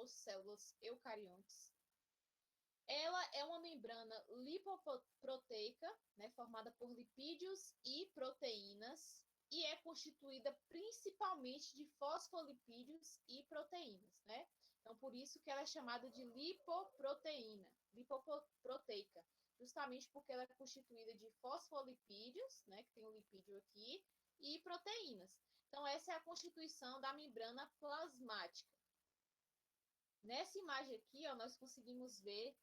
ou células eucariontes. Ela é uma membrana lipoproteica, né, formada por lipídios e proteínas, e é constituída principalmente de fosfolipídios e proteínas, né? Então, por isso que ela é chamada de lipoproteína, lipoproteica, justamente porque ela é constituída de fosfolipídios, né, que tem o lipídio aqui, e proteínas. Então, essa é a constituição da membrana plasmática. Nessa imagem aqui, ó, nós conseguimos ver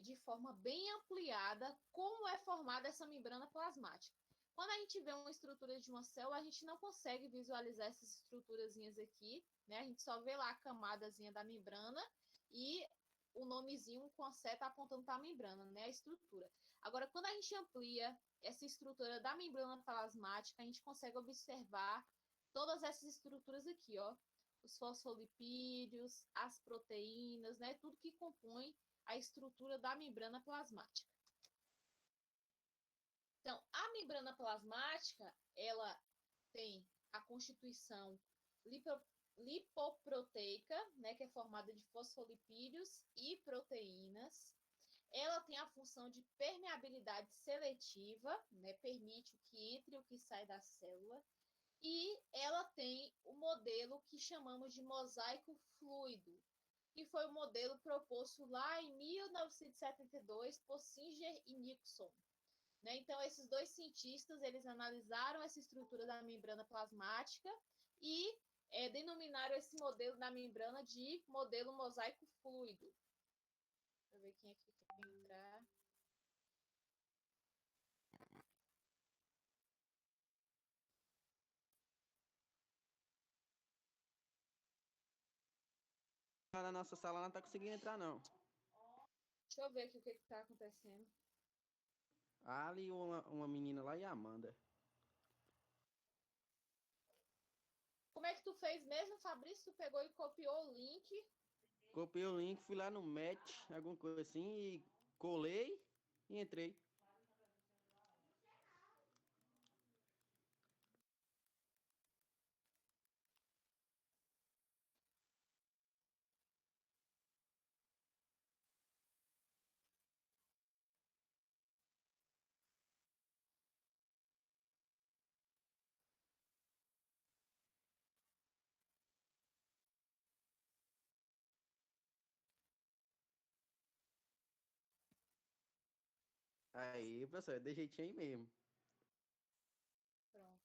de forma bem ampliada como é formada essa membrana plasmática. Quando a gente vê uma estrutura de uma célula, a gente não consegue visualizar essas estruturazinhas aqui, né? A gente só vê lá a camadazinha da membrana e o nomezinho com a seta apontando para a membrana, né? A estrutura. Agora, quando a gente amplia essa estrutura da membrana plasmática, a gente consegue observar todas essas estruturas aqui, ó. Os fosfolipídios, as proteínas, né? Tudo que compõe a estrutura da membrana plasmática. Então, a membrana plasmática, ela tem a constituição lipoproteica, né, que é formada de fosfolipídios e proteínas. Ela tem a função de permeabilidade seletiva, né, permite o que entra e o que sai da célula. E ela tem o modelo que chamamos de mosaico fluido, que foi o modelo proposto lá em 1972 por Singer e Nixon. Né? Então, esses dois cientistas, eles analisaram essa estrutura da membrana plasmática e denominaram esse modelo da membrana de modelo mosaico fluido. Deixa eu ver quem aqui quer entrar. Na nossa sala não tá conseguindo entrar, não. Deixa eu ver aqui o que está acontecendo. Ali uma menina lá e a Amanda. Como é que tu fez mesmo, Fabrício? Tu pegou e copiou o link? Copiei o link, fui lá no Match, alguma coisa assim, e colei e entrei. Aí, professor, é de jeitinho aí mesmo. Pronto.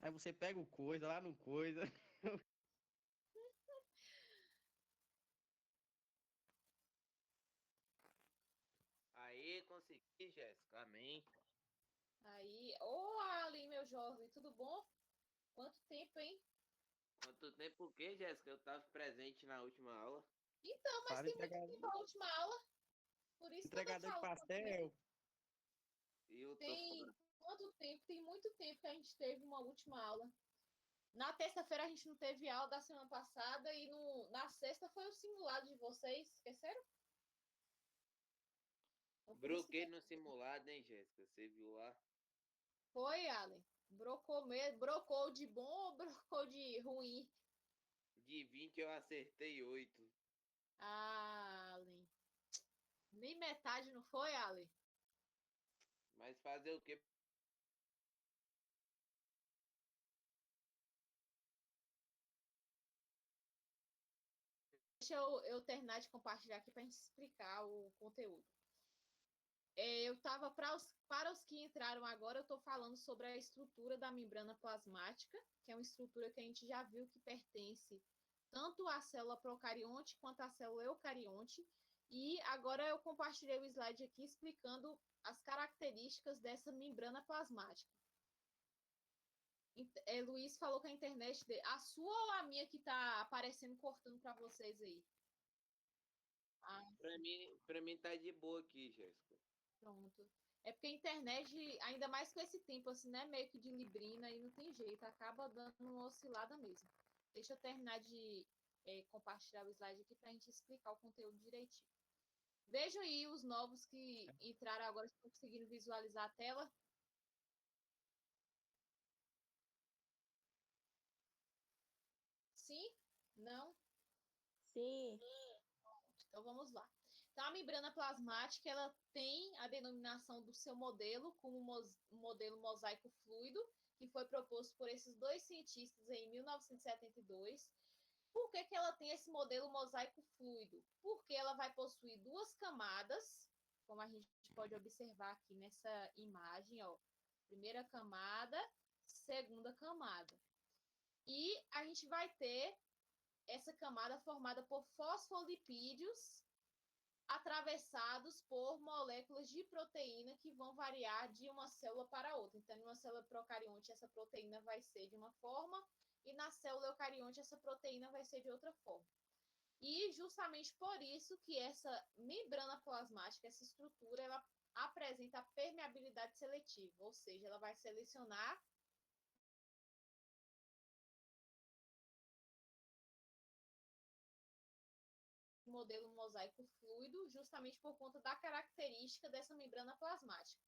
Aí você pega o coisa lá no coisa. Aí, consegui, Jéssica. Amém. Aí, ô Ali, meu jovem, tudo bom? Quanto tempo, hein? Quanto tempo o quê, Jéssica? Eu tava presente na última aula. Então, mas Para tem muito entregar, tempo a última aula, por isso que eu tô entregador de falando, né? pastel. E eu tô Tem fora. quanto tempo? Tem muito tempo que a gente teve uma última aula. Na terça-feira a gente não teve aula da semana passada e na sexta foi o simulado de vocês, esqueceram? Então, por isso que Broquei no simulado, hein, Jéssica? Você viu lá? foi, Ali. Brocou mesmo. Brocou de bom ou brocou de ruim? De 20 eu acertei 8. Ah, Ali. Nem metade não foi, Ali? Mas fazer o quê? Deixa eu terminar de compartilhar aqui para a gente explicar o conteúdo. Eu estava para os que entraram agora, eu estou falando sobre a estrutura da membrana plasmática, que é uma estrutura que a gente já viu que pertence tanto à célula procarionte quanto à célula eucarionte. E agora eu compartilhei o slide aqui explicando as características dessa membrana plasmática. Luiz falou que a internet dele. A sua ou a minha que está aparecendo cortando para vocês aí? Ah, Pra mim tá de boa aqui, Jéssica. pronto. É porque a internet, ainda mais com esse tempo, assim, né? Meio que de librina, aí não tem jeito, acaba dando uma oscilada mesmo. Deixa eu terminar de compartilhar o slide aqui para a gente explicar o conteúdo direitinho. Vejam aí os novos que entraram agora, estão conseguindo visualizar a tela. Sim. Então vamos lá. Então a membrana plasmática ela tem a denominação do seu modelo como modelo mosaico fluido, que foi proposto por esses dois cientistas em 1972. Por que ela tem esse modelo mosaico fluido? Porque ela vai possuir duas camadas, como a gente pode observar aqui nessa imagem, ó. Primeira camada, segunda camada. E a gente vai ter essa camada formada por fosfolipídios atravessados por moléculas de proteína que vão variar de uma célula para outra. Então, em uma célula procarionte, essa proteína vai ser de uma forma, e na célula eucarionte, essa proteína vai ser de outra forma. E justamente por isso que essa membrana plasmática, essa estrutura, ela apresenta a permeabilidade seletiva, ou seja, ela vai selecionar modelo mosaico fluido, justamente por conta da característica dessa membrana plasmática.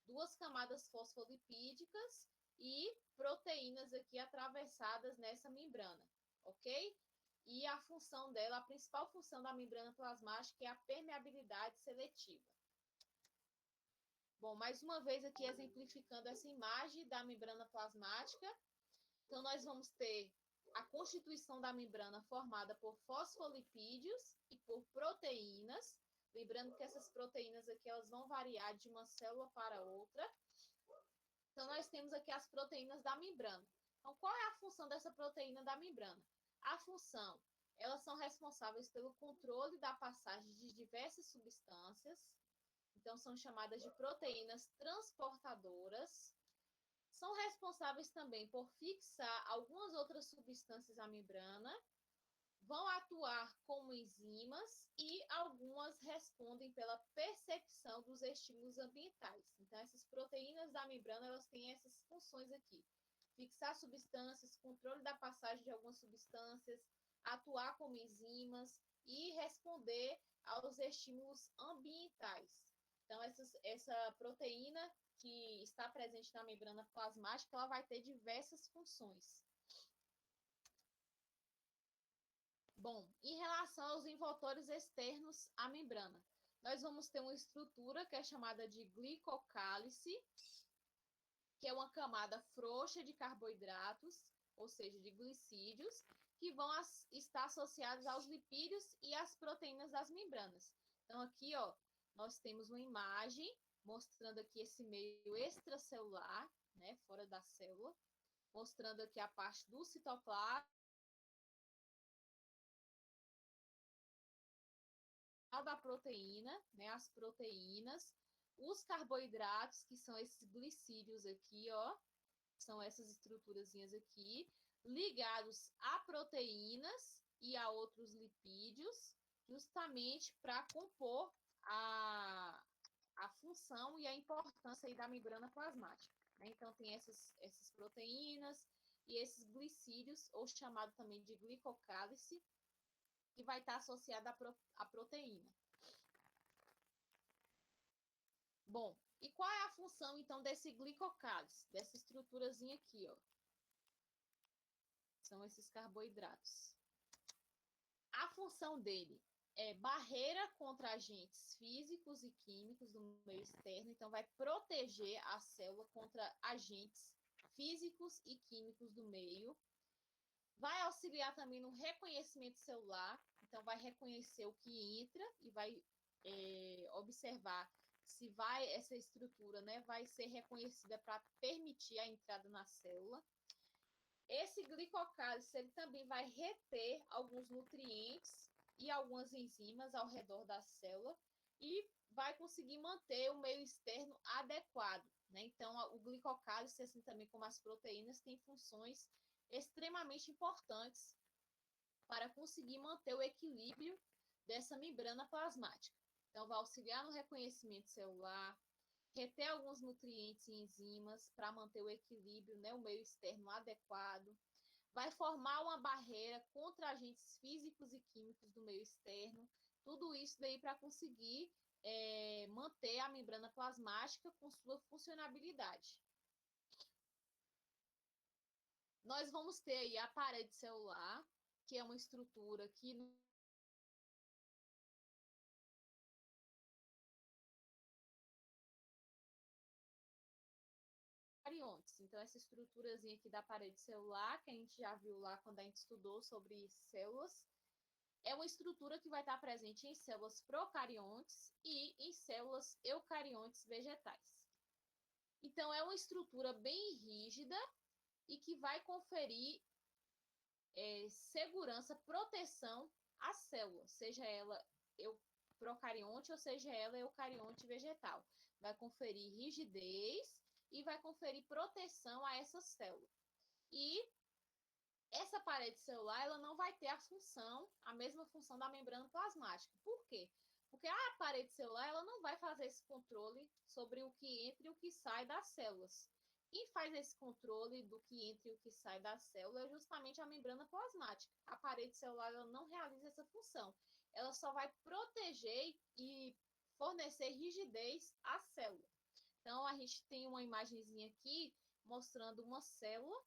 Duas camadas fosfolipídicas e proteínas aqui atravessadas nessa membrana, ok? E a função dela, a principal função da membrana plasmática é a permeabilidade seletiva. Bom, mais uma vez aqui exemplificando essa imagem da membrana plasmática. Então, nós vamos ter a constituição da membrana formada por fosfolipídios e por proteínas. Lembrando que essas proteínas aqui elas vão variar de uma célula para outra. Então, nós temos aqui as proteínas da membrana. Então, qual é a função dessa proteína da membrana? A função, elas são responsáveis pelo controle da passagem de diversas substâncias. Então, são chamadas de proteínas transportadoras. São responsáveis também por fixar algumas outras substâncias à membrana, vão atuar como enzimas e algumas respondem pela percepção dos estímulos ambientais. Então, essas proteínas da membrana, elas têm essas funções aqui. Fixar substâncias, controle da passagem de algumas substâncias, atuar como enzimas e responder aos estímulos ambientais. Então, essa proteína que está presente na membrana plasmática, ela vai ter diversas funções. Bom, em relação aos envoltores externos à membrana, nós vamos ter uma estrutura que é chamada de glicocálice, que é uma camada frouxa de carboidratos, ou seja, de glicídios, que vão estar associados aos lipídios e às proteínas das membranas. Então, aqui, ó, nós temos uma imagem mostrando aqui esse meio extracelular, né, fora da célula, mostrando aqui a parte do citoplasma, da proteína, né, as proteínas, os carboidratos, que são esses glicídios aqui, ó, são essas estruturazinhas aqui, ligados a proteínas e a outros lipídios, justamente para compor a função e a importância aí da membrana plasmática. Né? Então, tem essas proteínas e esses glicídios, ou chamado também de glicocálice, que vai estar associada à proteína. Bom, e qual é a função, então, desse glicocálice, dessa estruturazinha aqui, ó? São esses carboidratos. A função dele é barreira contra agentes físicos e químicos do meio externo, então vai proteger a célula contra agentes físicos e químicos do meio. Vai auxiliar também no reconhecimento celular, então vai reconhecer o que entra e vai observar se essa estrutura, né, vai ser reconhecida para permitir a entrada na célula. Esse glicocálice ele também vai reter alguns nutrientes e algumas enzimas ao redor da célula e vai conseguir manter o meio externo adequado, né? Então, o glicocálice, assim também como as proteínas, tem funções extremamente importantes para conseguir manter o equilíbrio dessa membrana plasmática. Então, vai auxiliar no reconhecimento celular, reter alguns nutrientes e enzimas para manter o equilíbrio, né, o meio externo adequado, vai formar uma barreira contra agentes físicos e químicos do meio externo, tudo isso daí para conseguir manter a membrana plasmática com sua funcionabilidade. Nós vamos ter aí a parede celular, que é uma estrutura que procariontes. Então, essa estruturazinha aqui da parede celular, que a gente já viu lá quando a gente estudou sobre células, é uma estrutura que vai estar presente em células procariontes e em células eucariontes vegetais. Então, é uma estrutura bem rígida e que vai conferir segurança, proteção à célula, seja ela procarionte ou seja ela eucarionte vegetal. Vai conferir rigidez e vai conferir proteção a essa célula. E essa parede celular ela não vai ter a mesma função da membrana plasmática. Por quê? Porque a parede celular ela não vai fazer esse controle sobre o que entra e o que sai das células. Quem faz esse controle do que entra e o que sai da célula é justamente a membrana plasmática. A parede celular ela não realiza essa função. Ela só vai proteger e fornecer rigidez à célula. Então, a gente tem uma imagenzinha aqui mostrando uma célula.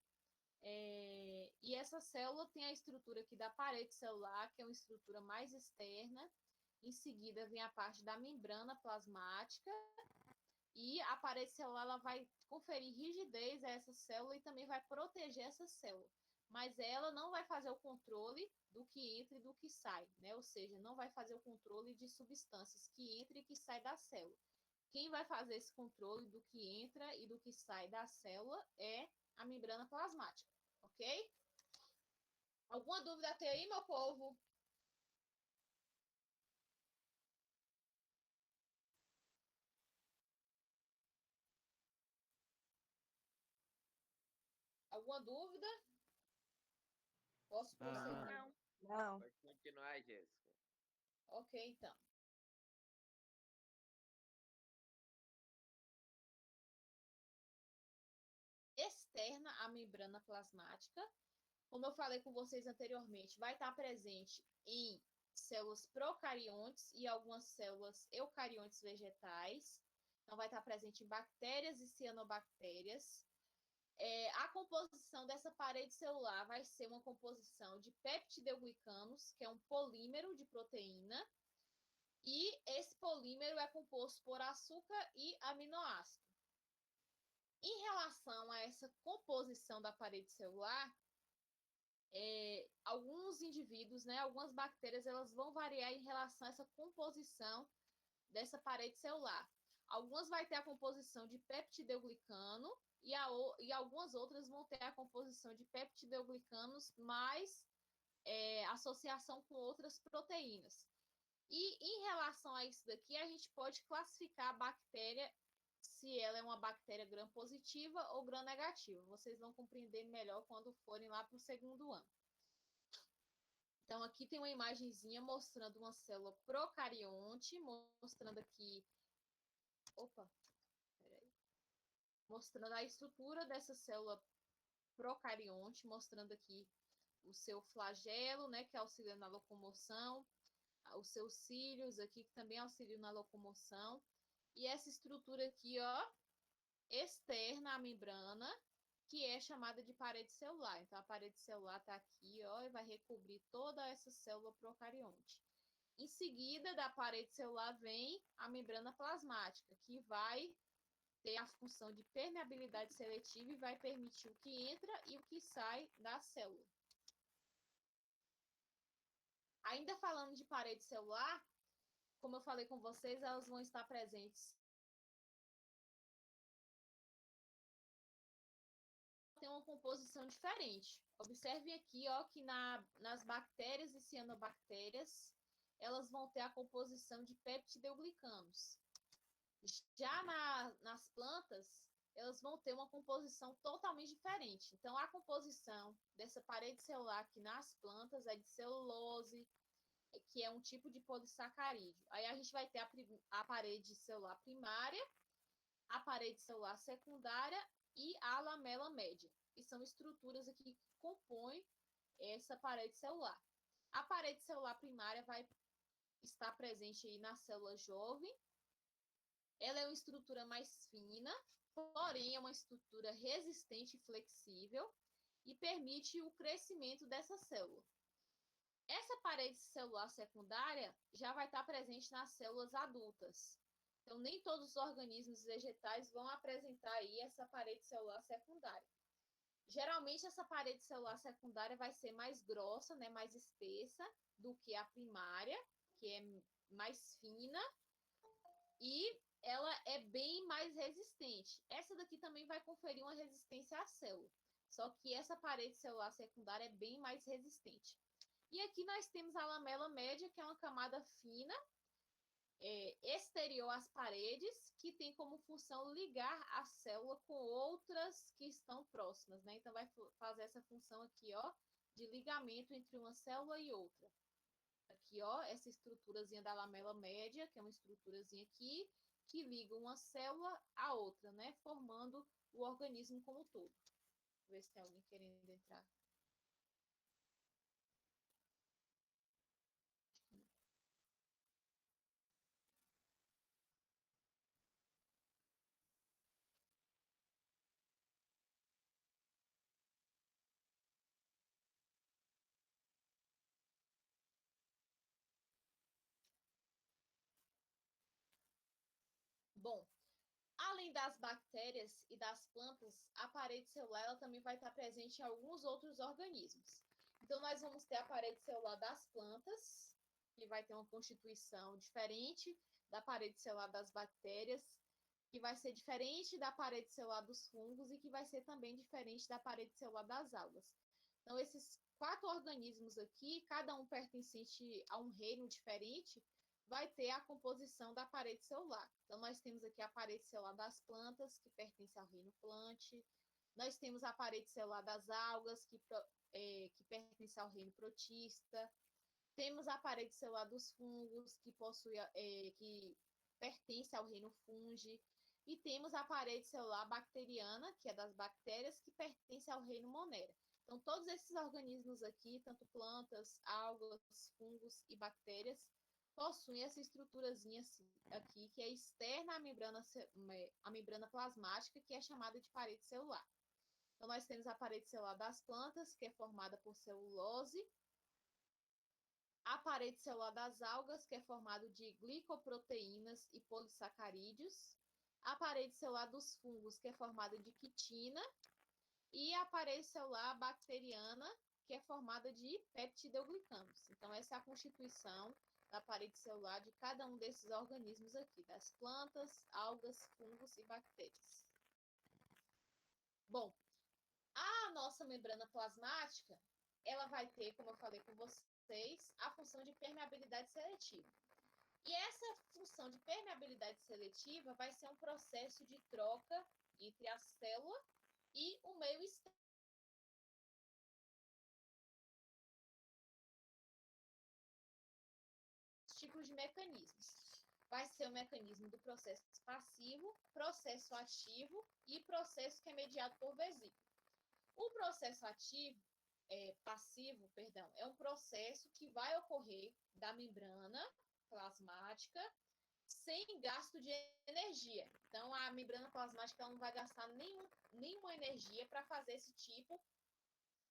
E essa célula tem a estrutura aqui da parede celular, que é uma estrutura mais externa. Em seguida, vem a parte da membrana plasmática. E a parede celular ela vai conferir rigidez a essa célula e também vai proteger essa célula. Mas ela não vai fazer o controle do que entra e do que sai, né? Ou seja, não vai fazer o controle de substâncias que entram e que saem da célula. Quem vai fazer esse controle do que entra e do que sai da célula é a membrana plasmática, ok? Alguma dúvida até aí, meu povo? Alguma dúvida? Posso prosseguir? Não. Pode continuar, Jéssica. Ok, então. Externa à membrana plasmática, como eu falei com vocês anteriormente, vai estar presente em células procariontes e algumas células eucariontes vegetais. Então, vai estar presente em bactérias e cianobactérias. A composição dessa parede celular vai ser uma composição de peptidoglicanos, que é um polímero de proteína, e esse polímero é composto por açúcar e aminoácido. Em relação a essa composição da parede celular, alguns indivíduos, né, algumas bactérias, elas vão variar em relação a essa composição dessa parede celular. Algumas vai ter a composição de peptidoglicano e algumas outras vão ter a composição de peptidoglicanos mais associação com outras proteínas. E em relação a isso daqui, a gente pode classificar a bactéria se ela é uma bactéria gram-positiva ou gram-negativa. Vocês vão compreender melhor quando forem lá para o segundo ano. Então, aqui tem uma imagenzinha mostrando uma célula procarionte, mostrando aqui... Opa! Peraí. Mostrando a estrutura dessa célula procarionte, mostrando aqui o seu flagelo, né, que auxilia na locomoção, os seus cílios aqui, que também auxiliam na locomoção. E essa estrutura aqui, ó, externa à membrana, que é chamada de parede celular. Então, a parede celular está aqui, ó, e vai recobrir toda essa célula procarionte. Em seguida, da parede celular vem a membrana plasmática, que vai ter a função de permeabilidade seletiva e vai permitir o que entra e o que sai da célula. Ainda falando de parede celular, como eu falei com vocês, elas vão estar presentes. Tem uma composição diferente. Observem aqui, ó, que nas bactérias e cianobactérias, elas vão ter a composição de peptidoglicanos. Já nas plantas, elas vão ter uma composição totalmente diferente. Então, a composição dessa parede celular aqui nas plantas é de celulose, que é um tipo de polissacarídeo. Aí a gente vai ter a parede celular primária, a parede celular secundária e a lamela média, que são estruturas aqui que compõem essa parede celular. A parede celular primária vai estar presente aí na célula jovem. Ela é uma estrutura mais fina, porém é uma estrutura resistente e flexível e permite o crescimento dessa célula. Essa parede celular secundária já vai estar presente nas células adultas. Então, nem todos os organismos vegetais vão apresentar aí essa parede celular secundária. Geralmente, essa parede celular secundária vai ser mais grossa, né, mais espessa do que a primária, que é mais fina, e ela é bem mais resistente. Essa daqui também vai conferir uma resistência à célula, só que essa parede celular secundária é bem mais resistente. E aqui nós temos a lamela média, que é uma camada fina, exterior às paredes, que tem como função ligar a célula com outras que estão próximas, né? Então, vai fazer essa função aqui, ó, de ligamento entre uma célula e outra. Aqui, ó, essa estruturazinha da lamela média, que é uma estruturazinha aqui, que liga uma célula à outra, né? Formando o organismo como um todo. Vou ver se tem alguém querendo entrar. Bom, além das bactérias e das plantas, a parede celular ela também vai estar presente em alguns outros organismos. Então, nós vamos ter a parede celular das plantas, que vai ter uma constituição diferente da parede celular das bactérias, que vai ser diferente da parede celular dos fungos e que vai ser também diferente da parede celular das algas. Então, esses 4 organismos aqui, cada um pertencente a um reino diferente, vai ter a composição da parede celular. Então, nós temos aqui a parede celular das plantas, que pertence ao reino plante. Nós temos a parede celular das algas, que pertence ao reino protista. Temos a parede celular dos fungos, que pertence ao reino fungi. E temos a parede celular bacteriana, que é das bactérias, que pertence ao reino monera. Então, todos esses organismos aqui, tanto plantas, algas, fungos e bactérias, possuem essa estruturazinha aqui, que é externa à membrana plasmática, que é chamada de parede celular. Então, nós temos a parede celular das plantas, que é formada por celulose, a parede celular das algas, que é formada de glicoproteínas e polissacarídeos, a parede celular dos fungos, que é formada de quitina, e a parede celular bacteriana, que é formada de peptidoglicanos. Então, essa é a constituição da parede celular de cada um desses organismos aqui, das plantas, algas, fungos e bactérias. Bom, a nossa membrana plasmática, ela vai ter, como eu falei com vocês, a função de permeabilidade seletiva. E essa função de permeabilidade seletiva vai ser um processo de troca entre a célula e o meio externo. Tipos de mecanismos. Vai ser o mecanismo do processo passivo, processo ativo e processo que é mediado por vesícula. O processo passivo, é um processo que vai ocorrer da membrana plasmática sem gasto de energia. Então, a membrana plasmática não vai gastar nenhuma energia para fazer esse tipo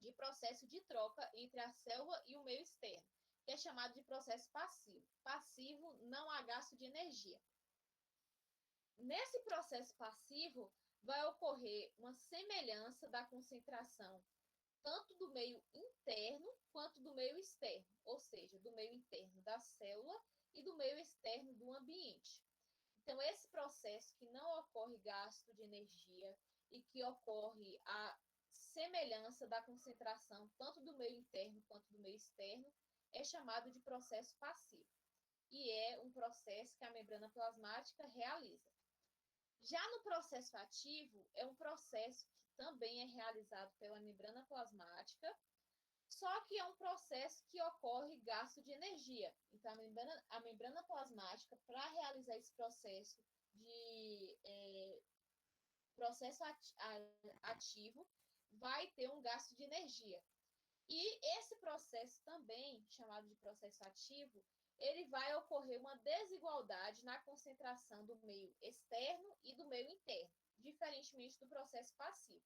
de processo de troca entre a célula e o meio externo, que é chamado de processo passivo. Passivo, não há gasto de energia. Nesse processo passivo, vai ocorrer uma semelhança da concentração tanto do meio interno quanto do meio externo, ou seja, do meio interno da célula e do meio externo do ambiente. Então, esse processo que não ocorre gasto de energia e que ocorre a semelhança da concentração tanto do meio interno quanto do meio externo é chamado de processo passivo. E é um processo que a membrana plasmática realiza. Já no processo ativo, é um processo que também é realizado pela membrana plasmática, só que é um processo que ocorre gasto de energia. Então, a membrana plasmática, para realizar esse processo de processo ativo, vai ter um gasto de energia. E esse processo também, chamado de processo ativo, ele vai ocorrer uma desigualdade na concentração do meio externo e do meio interno, diferentemente do processo passivo.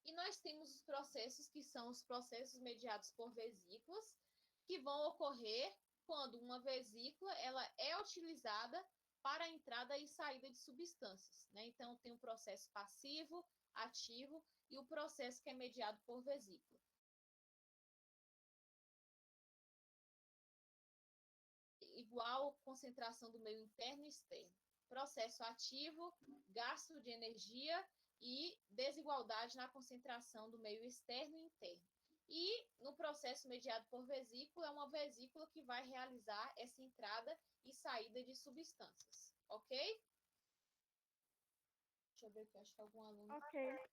E nós temos os processos que são os processos mediados por vesículas, que vão ocorrer quando uma vesícula ela é utilizada para a entrada e saída de substâncias, né? Então, tem o processo passivo, ativo e o processo que é mediado por vesícula. Igual concentração do meio interno e externo. Processo ativo, gasto de energia e desigualdade na concentração do meio externo e interno. E no processo mediado por vesícula, é uma vesícula que vai realizar essa entrada e saída de substâncias, ok? Deixa eu ver aqui, acho que algum aluno... Ok.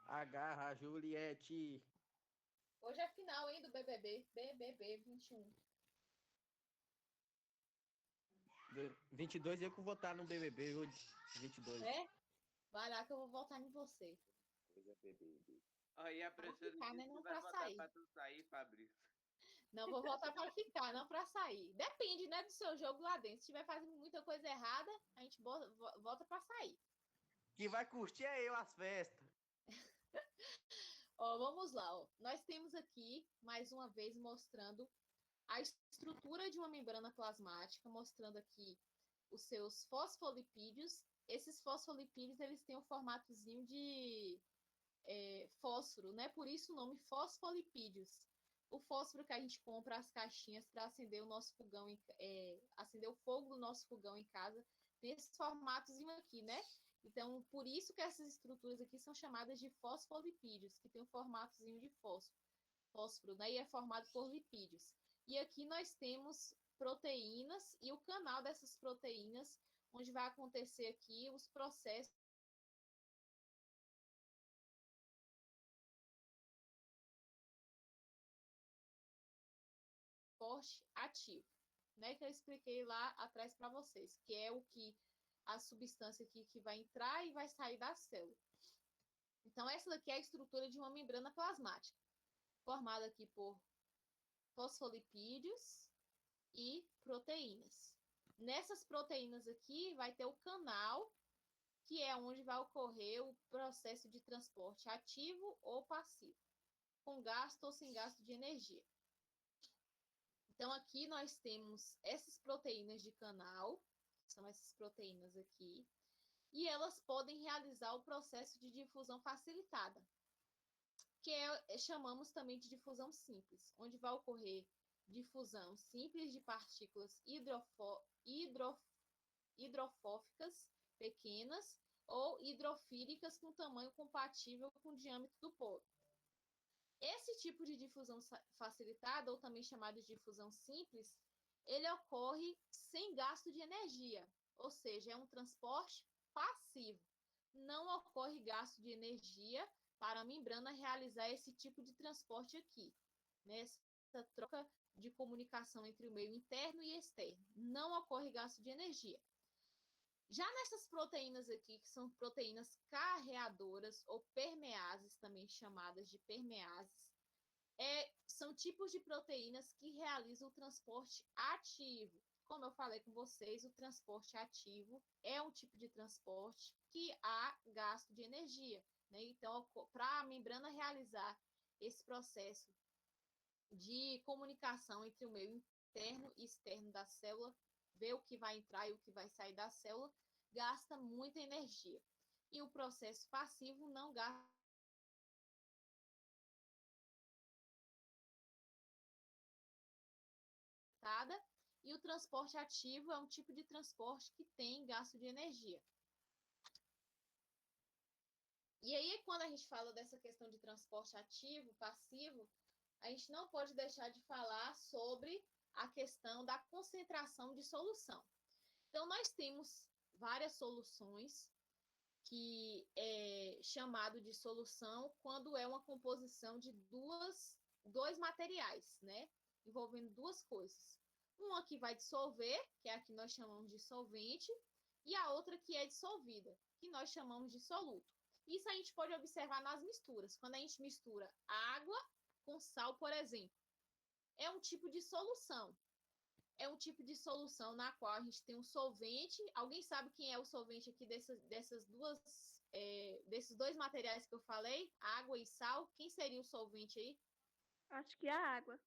Agarra, Juliette. Hoje é final, hein, do BBB 21. 22 eu que vou votar no BBB hoje. 22. É? Vai lá que eu vou votar em você. Coisa BBB. Aí a professora ficar, disse né? que Não vai pra votar sair. pra tu sair, Fabrício. Não vou votar para ficar, não para sair. Depende, né, do seu jogo lá dentro. Se estiver fazendo muita coisa errada, a gente volta para sair. Que vai curtir é eu as festas. Ó, vamos lá, ó. Nós temos aqui, mais uma vez, mostrando a estrutura de uma membrana plasmática, mostrando aqui os seus fosfolipídios. Esses fosfolipídios, eles têm um formatozinho de fósforo, né? Por isso o nome fosfolipídios. O fósforo que a gente compra as caixinhas para acender o nosso fogão, acender o fogo do nosso fogão em casa, tem esse formatozinho aqui, né? Então, por isso que essas estruturas aqui são chamadas de fosfolipídios, que tem um formatozinho de fósforo, né? E é formado por lipídios. E aqui nós temos proteínas e o canal dessas proteínas, onde vai acontecer aqui os processos transporte ativo, né? Que eu expliquei lá atrás para vocês, que é o que a substância aqui que vai entrar e vai sair da célula. Então, essa daqui é a estrutura de uma membrana plasmática, formada aqui por fosfolipídios e proteínas. Nessas proteínas aqui vai ter o canal, que é onde vai ocorrer o processo de transporte ativo ou passivo, com gasto ou sem gasto de energia. Então, aqui nós temos essas proteínas de canal, são essas proteínas aqui, e elas podem realizar o processo de difusão facilitada, que chamamos também de difusão simples, onde vai ocorrer difusão simples de partículas hidrofóbicas pequenas ou hidrofílicas com tamanho compatível com o diâmetro do poro. Esse tipo de difusão facilitada, ou também chamado de difusão simples, ele ocorre sem gasto de energia, ou seja, é um transporte passivo. Não ocorre gasto de energia para a membrana realizar esse tipo de transporte aqui, né? Essa troca de comunicação entre o meio interno e externo. Não ocorre gasto de energia. Já nessas proteínas aqui, que são proteínas carreadoras ou permeases, também chamadas de permeases, são tipos de proteínas que realizam o transporte ativo. Como eu falei com vocês, o transporte ativo é um tipo de transporte que há gasto de energia, né? Então, para a membrana realizar esse processo de comunicação entre o meio interno e externo da célula, ver o que vai entrar e o que vai sair da célula, gasta muita energia. E o processo passivo não gasta e o transporte ativo é um tipo de transporte que tem gasto de energia. E aí, quando a gente fala dessa questão de transporte ativo, passivo, a gente não pode deixar de falar sobre a questão da concentração de solução. Então, nós temos várias soluções que é chamado de solução quando é uma composição de dois materiais, né? Envolvendo duas coisas. Uma que vai dissolver, que é a que nós chamamos de solvente, e a outra que é dissolvida, que nós chamamos de soluto. Isso a gente pode observar nas misturas. Quando a gente mistura água com sal, por exemplo, é um tipo de solução. É um tipo de solução na qual a gente tem um solvente. Alguém sabe quem é o solvente aqui desses dois materiais que eu falei? Água e sal. Quem seria o solvente aí? Acho que é a água.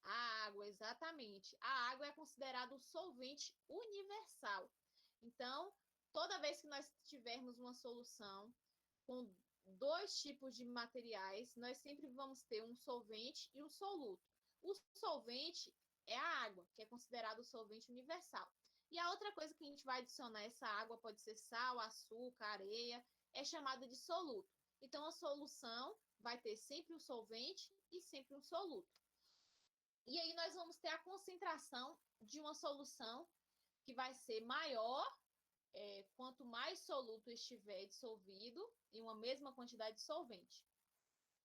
A água, exatamente. A água é considerada um solvente universal. Então, toda vez que nós tivermos uma solução com dois tipos de materiais, nós sempre vamos ter um solvente e um soluto. O solvente é a água, que é considerado o solvente universal. E a outra coisa que a gente vai adicionar a essa água pode ser sal, açúcar, areia, é chamada de soluto. Então, a solução vai ter sempre um solvente e sempre um soluto. E aí nós vamos ter a concentração de uma solução que vai ser maior quanto mais soluto estiver dissolvido em uma mesma quantidade de solvente.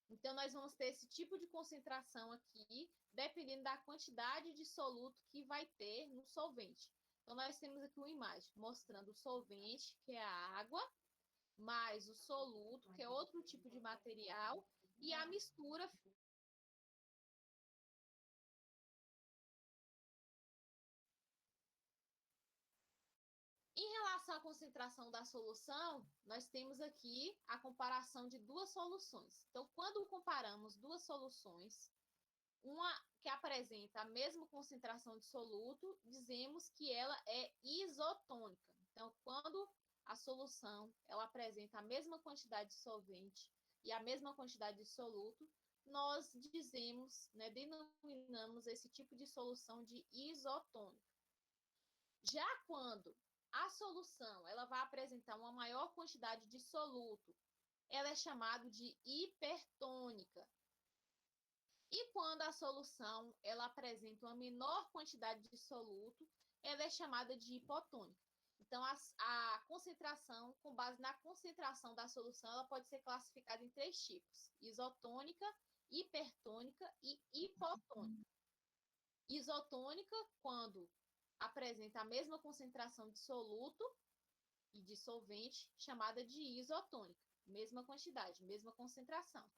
Então, nós vamos ter esse tipo de concentração aqui, dependendo da quantidade de soluto que vai ter no solvente. Então, nós temos aqui uma imagem mostrando o solvente, que é a água, mais o soluto, que é outro tipo de material, e a mistura. Em relação à concentração da solução, nós temos aqui a comparação de duas soluções. Então, quando comparamos duas soluções, uma que apresenta a mesma concentração de soluto, dizemos que ela é isotônica. Então, quando a solução ela apresenta a mesma quantidade de solvente e a mesma quantidade de soluto, nós dizemos, denominamos esse tipo de solução de isotônica. Já quando a solução ela vai apresentar uma maior quantidade de soluto, ela é chamada de hipertônica. E quando a solução ela apresenta uma menor quantidade de soluto, ela é chamada de hipotônica. Então, a concentração, com base na concentração da solução, ela pode ser classificada em três tipos: isotônica, hipertônica e hipotônica. Isotônica, quando apresenta a mesma concentração de soluto e de solvente, chamada de isotônica. Mesma quantidade, mesma concentração.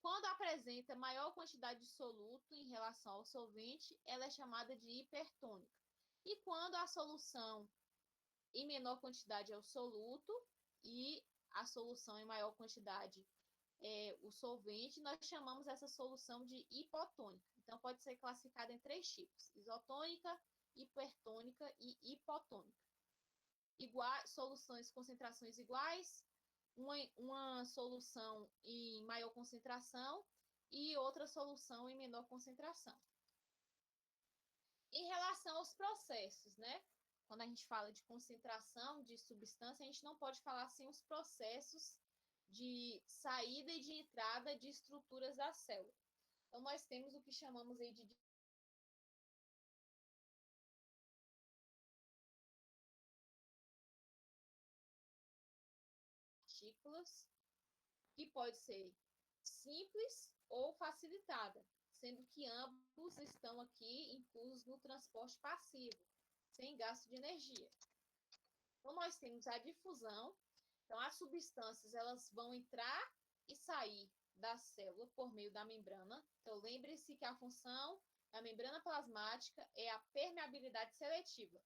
Quando apresenta maior quantidade de soluto em relação ao solvente, ela é chamada de hipertônica. E quando a solução em menor quantidade é o soluto e a solução em maior quantidade é o solvente, nós chamamos essa solução de hipotônica. Então, pode ser classificada em três tipos: isotônica, hipertônica e hipotônica. Soluções, concentrações iguais, uma solução em maior concentração e outra solução em menor concentração. Em relação aos processos, quando a gente fala de concentração de substância, a gente não pode falar sem os processos de saída e de entrada de estruturas da célula. Então, nós temos o que chamamos aí de partículas, que pode ser simples ou facilitada, sendo que ambos estão aqui inclusos no transporte passivo, sem gasto de energia. Então, nós temos a difusão. Então, as substâncias elas vão entrar e sair da célula por meio da membrana. Então, lembre-se que a função da membrana plasmática é a permeabilidade seletiva,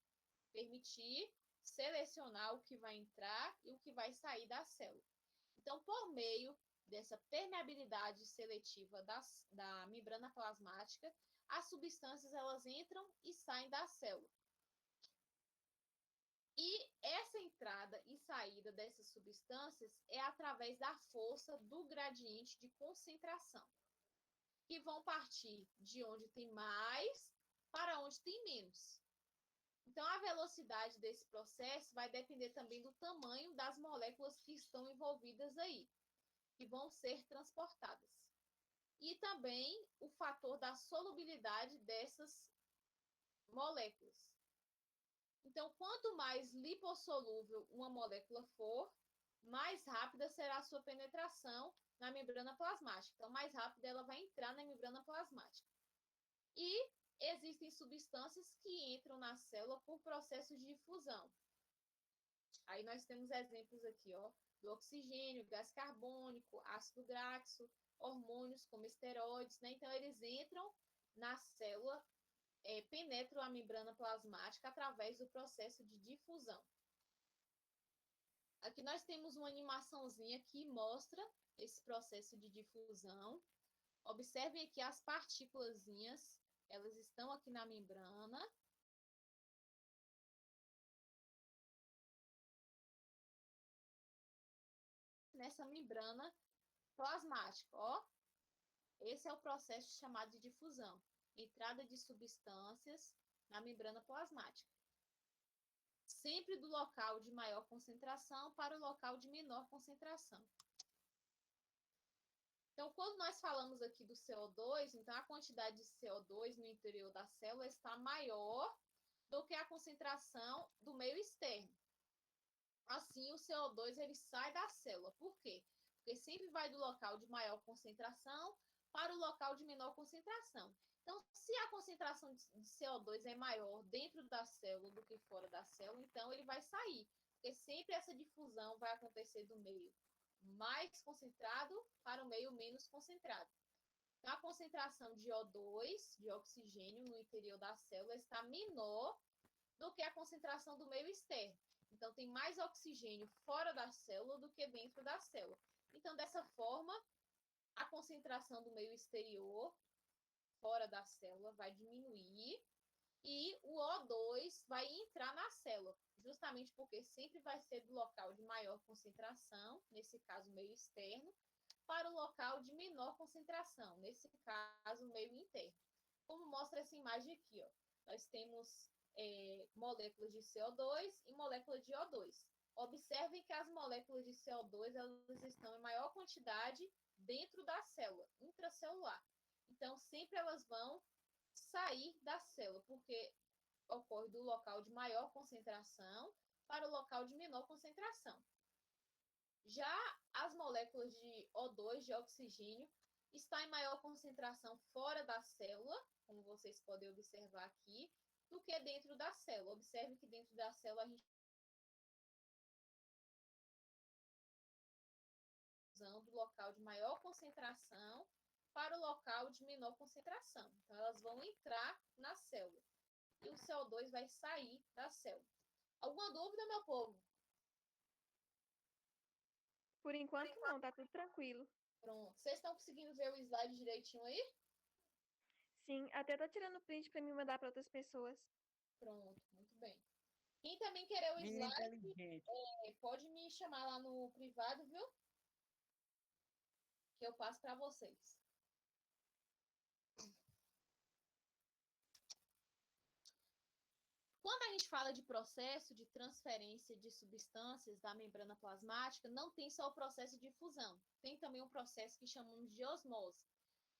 permitir selecionar o que vai entrar e o que vai sair da célula. Então, por meio dessa permeabilidade seletiva da membrana plasmática, as substâncias elas entram e saem da célula. E essa entrada e saída dessas substâncias é através da força do gradiente de concentração, que vão partir de onde tem mais para onde tem menos. Então, a velocidade desse processo vai depender também do tamanho das moléculas que estão envolvidas aí, que vão ser transportadas. E também o fator da solubilidade dessas moléculas. Então, quanto mais lipossolúvel uma molécula for, mais rápida será a sua penetração na membrana plasmática. Então, mais rápida ela vai entrar na membrana plasmática. E existem substâncias que entram na célula por processos de fusão. Aí nós temos exemplos aqui, do oxigênio, gás carbônico, ácido graxo, hormônios como esteroides, né? Então, eles entram na célula, penetram a membrana plasmática através do processo de difusão. Aqui nós temos uma animaçãozinha que mostra esse processo de difusão. Observem aqui as partículazinhas, elas estão aqui na membrana. Nessa membrana plasmática, ó. Esse é o processo chamado de difusão. Entrada de substâncias na membrana plasmática. Sempre do local de maior concentração para o local de menor concentração. Então, quando nós falamos aqui do CO2, então a quantidade de CO2 no interior da célula está maior do que a concentração do meio externo. Assim, o CO2 ele sai da célula. Por quê? Porque sempre vai do local de maior concentração para o local de menor concentração. Então, se a concentração de CO2 é maior dentro da célula do que fora da célula, então ele vai sair. Porque sempre essa difusão vai acontecer do meio mais concentrado para o meio menos concentrado. Então, a concentração de O2, de oxigênio, no interior da célula está menor do que a concentração do meio externo. Então, tem mais oxigênio fora da célula do que dentro da célula. Então, dessa forma, a concentração do meio exterior, fora da célula, vai diminuir e o O2 vai entrar na célula, justamente porque sempre vai ser do local de maior concentração, nesse caso, meio externo, para o local de menor concentração, nesse caso, meio interno. Como mostra essa imagem aqui, ó, nós temos moléculas de CO2 e moléculas de O2. Observem que as moléculas de CO2 elas estão em maior quantidade dentro da célula, intracelular. Então, sempre elas vão sair da célula, porque ocorre do local de maior concentração para o local de menor concentração. Já as moléculas de O2, de oxigênio, estão em maior concentração fora da célula, como vocês podem observar aqui, do que dentro da célula. Observe que dentro da célula a gente está usando o local de maior concentração para o local de menor concentração. Então, elas vão entrar na célula. E o CO2 vai sair da célula. Alguma dúvida, meu povo? Por enquanto não, tá tudo tranquilo. Pronto. Vocês estão conseguindo ver o slide direitinho aí? Sim, até tô tirando print pra me mandar para outras pessoas. Pronto, muito bem. Quem também querer o Menina slide, inteligente. pode me chamar lá no privado, viu? Que eu passo para vocês. Quando a gente fala de processo de transferência de substâncias da membrana plasmática, não tem só o processo de fusão, tem também um processo que chamamos de osmose.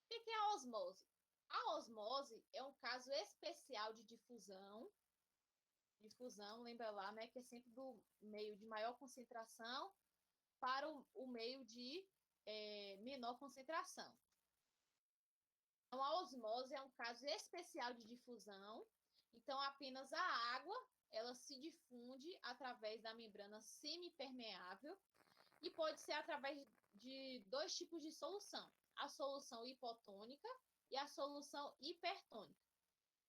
O que é a osmose? A osmose é um caso especial de difusão. Difusão, lembra lá, né, que é sempre do meio de maior concentração para o meio de menor concentração. Então, a osmose é um caso especial de difusão. Então, apenas a água, ela se difunde através da membrana semipermeável e pode ser através de dois tipos de solução. A solução hipotônica e a solução hipertônica.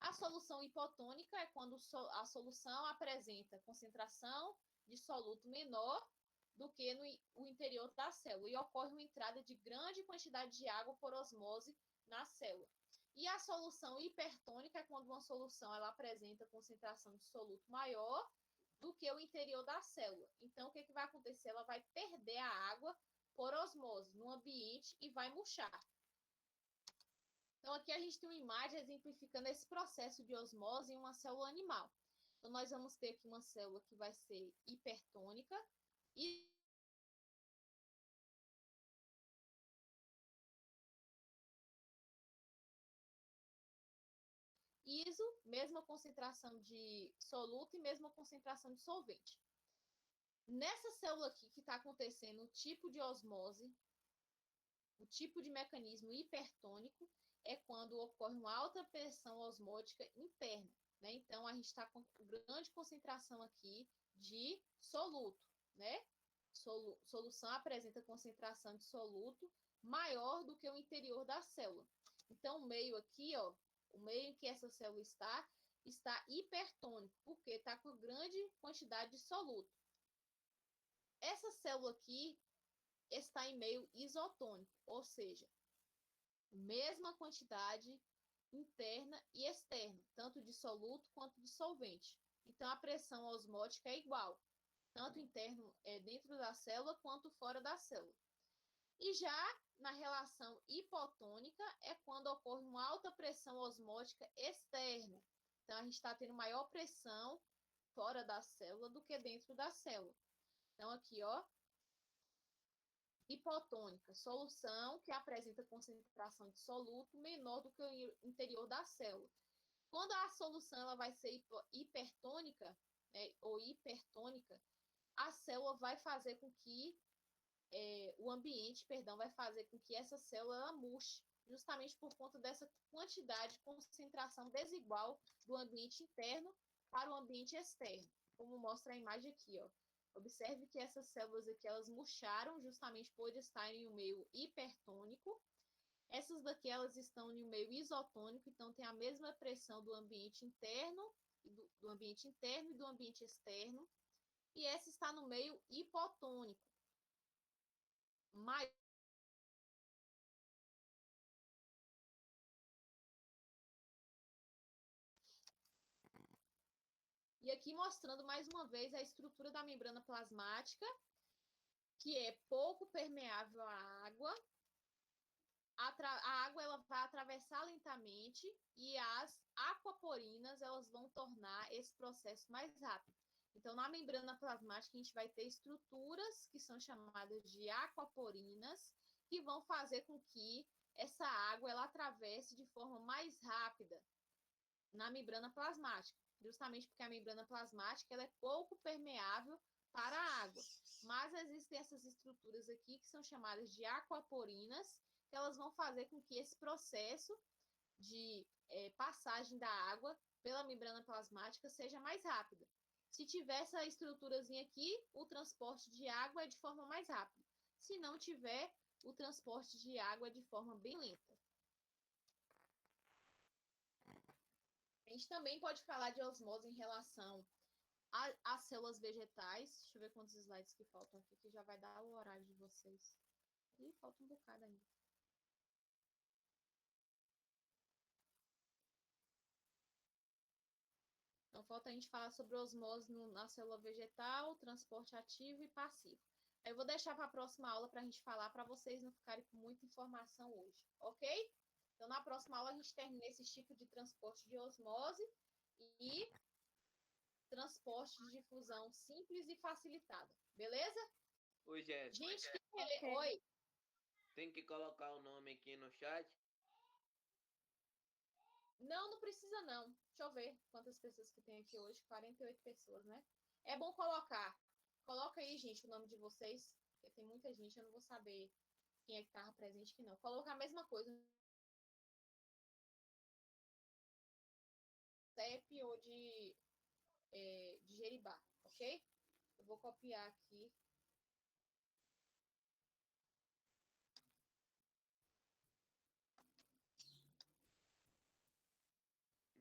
A solução hipotônica é quando a solução apresenta concentração de soluto menor do que no interior da célula e ocorre uma entrada de grande quantidade de água por osmose na célula. E a solução hipertônica é quando uma solução ela apresenta concentração de soluto maior do que o interior da célula. Então, o que vai acontecer? Ela vai perder a água por osmose no ambiente e vai murchar. Então, aqui a gente tem uma imagem exemplificando esse processo de osmose em uma célula animal. Então, nós vamos ter aqui uma célula que vai ser hipertônica e ISO, mesma concentração de soluto e mesma concentração de solvente. Nessa célula aqui que está acontecendo o tipo de osmose, o tipo de mecanismo hipertônico, é quando ocorre uma alta pressão osmótica interna, né? Então, a gente está com grande concentração aqui de soluto, né? solução apresenta concentração de soluto maior do que o interior da célula. Então, o meio aqui, ó, o meio em que essa célula está hipertônico, porque está com grande quantidade de soluto. Essa célula aqui está em meio isotônico, ou seja, mesma quantidade interna e externa, tanto de soluto quanto de solvente. Então, a pressão osmótica é igual, tanto interno dentro da célula quanto fora da célula. E já na relação hipotônica é quando ocorre uma alta pressão osmótica externa. Então, a gente está tendo maior pressão fora da célula do que dentro da célula. Então, aqui, ó, hipotônica, solução que apresenta concentração de soluto menor do que o interior da célula. Quando a solução ela vai ser hipertônica, né, ou hipertônica, a célula vai fazer com que o ambiente, perdão, vai fazer com que essa célula ela murche, justamente por conta dessa quantidade de concentração desigual do ambiente interno para o ambiente externo, como mostra a imagem aqui, ó. Observe que essas células aqui, elas murcharam justamente por estarem em um meio hipertônico. Essas daqui, elas estão em um meio isotônico, então tem a mesma pressão do ambiente interno, do ambiente interno e do ambiente externo. E essa está no meio hipotônico. Mas e aqui mostrando mais uma vez a estrutura da membrana plasmática, que é pouco permeável à água. A água ela vai atravessar lentamente e as aquaporinas elas vão tornar esse processo mais rápido. Então, na membrana plasmática, a gente vai ter estruturas que são chamadas de aquaporinas, que vão fazer com que essa água ela atravesse de forma mais rápida na membrana plasmática, justamente porque a membrana plasmática ela é pouco permeável para a água. Mas existem essas estruturas aqui que são chamadas de aquaporinas, que elas vão fazer com que esse processo de passagem da água pela membrana plasmática seja mais rápida. Se tiver essa estruturazinha aqui, o transporte de água é de forma mais rápida. Se não tiver, o transporte de água é de forma bem lenta. A gente também pode falar de osmose em relação às células vegetais. Deixa eu ver quantos slides que faltam aqui, que já vai dar o horário de vocês. Ih, falta um bocado ainda. Então, falta a gente falar sobre osmose na célula vegetal, transporte ativo e passivo. Aí eu vou deixar para a próxima aula para a gente falar, para vocês não ficarem com muita informação hoje, ok? Então, na próxima aula, a gente termina esse tipo de transporte de osmose e transporte de difusão simples e facilitada, beleza? Oi, Jéssica. Gente, Ok. oi. Tem que colocar o nome aqui no chat? Não, não precisa não. Deixa eu ver quantas pessoas que tem aqui hoje. 48 pessoas, né? É bom colocar. Coloca aí, gente, o nome de vocês, porque tem muita gente, eu não vou saber quem é que estava presente aqui, não. Colocar a mesma coisa. CEP ou de Jeribá, ok? Eu vou copiar aqui.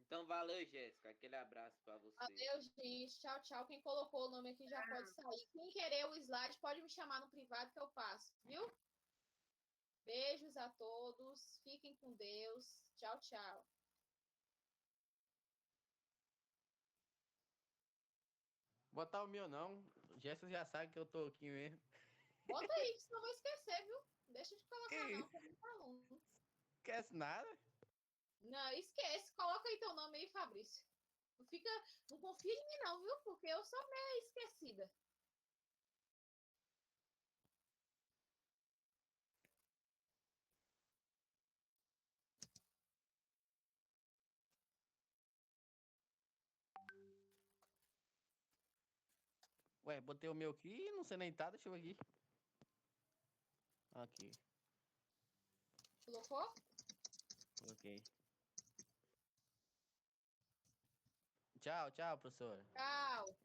Então, valeu, Jéssica. Aquele abraço para você. Valeu, gente. Tchau, tchau. Quem colocou o nome aqui já pode sair. Quem querer o slide, pode me chamar no privado que eu passo, viu? Beijos a todos. Fiquem com Deus. Tchau, tchau. Botar o meu não. Jéssica já sabe que eu tô aqui mesmo. Bota aí, que senão eu vou esquecer, viu? Deixa de colocar, Que não, pra muito aluno. esquece nada. Não, esquece. Coloca aí teu nome aí, Fabrício. Não confia em mim, não, viu? Porque eu sou meio esquecida. Ué, botei o meu aqui, não sei nem tá, deixa eu ver aqui. Aqui, Colocou? coloquei. Tchau, tchau, professora. Tchau.